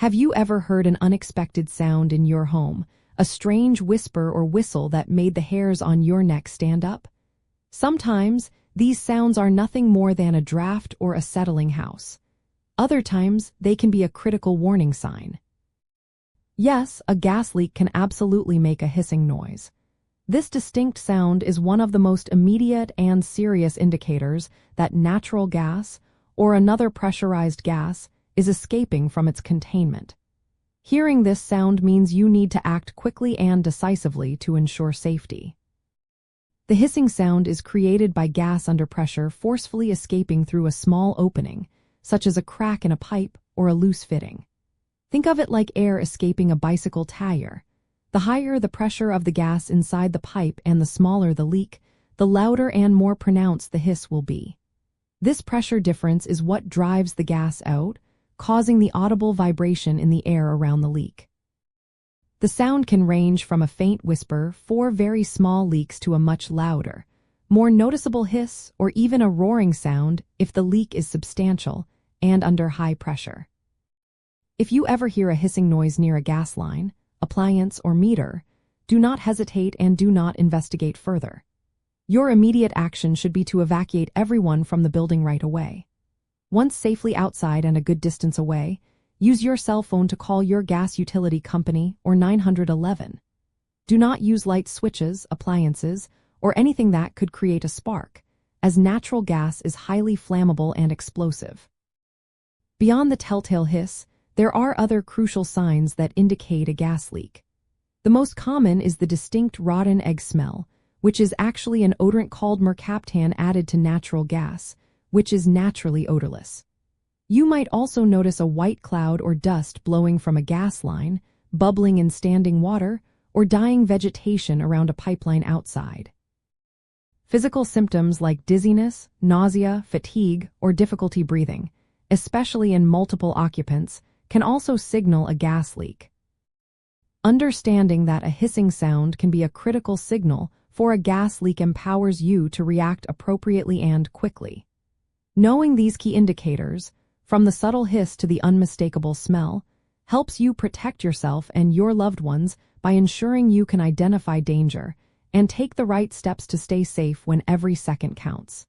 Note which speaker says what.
Speaker 1: Have you ever heard an unexpected sound in your home, a strange whisper or whistle that made the hairs on your neck stand up? Sometimes, these sounds are nothing more than a draft or a settling house. Other times, they can be a critical warning sign. Yes, a gas leak can absolutely make a hissing noise. This distinct sound is one of the most immediate and serious indicators that natural gas, or another pressurized gas, is escaping from its containment. Hearing this sound means you need to act quickly and decisively to ensure safety. The hissing sound is created by gas under pressure forcefully escaping through a small opening, such as a crack in a pipe or a loose fitting. Think of it like air escaping a bicycle tire. The higher the pressure of the gas inside the pipe and the smaller the leak, the louder and more pronounced the hiss will be. This pressure difference is what drives the gas out, causing the audible vibration in the air around the leak. The sound can range from a faint whisper, 4 very small leaks, to a much louder, more noticeable hiss, or even a roaring sound if the leak is substantial and under high pressure. If you ever hear a hissing noise near a gas line, appliance, or meter, do not hesitate and do not investigate further. Your immediate action should be to evacuate everyone from the building right away. Once safely outside and a good distance away, use your cell phone to call your gas utility company or 911. Do not use light switches, appliances, or anything that could create a spark, as natural gas is highly flammable and explosive. Beyond the telltale hiss, there are other crucial signs that indicate a gas leak. The most common is the distinct rotten egg smell, which is actually an odorant called mercaptan added to natural gas, which is naturally odorless. You might also notice a white cloud or dust blowing from a gas line, bubbling in standing water, or dying vegetation around a pipeline outside. Physical symptoms like dizziness, nausea, fatigue, or difficulty breathing, especially in multiple occupants, can also signal a gas leak. Understanding that a hissing sound can be a critical signal for a gas leak empowers you to react appropriately and quickly. Knowing these key indicators, from the subtle hiss to the unmistakable smell, helps you protect yourself and your loved ones by ensuring you can identify danger and take the right steps to stay safe when every second counts.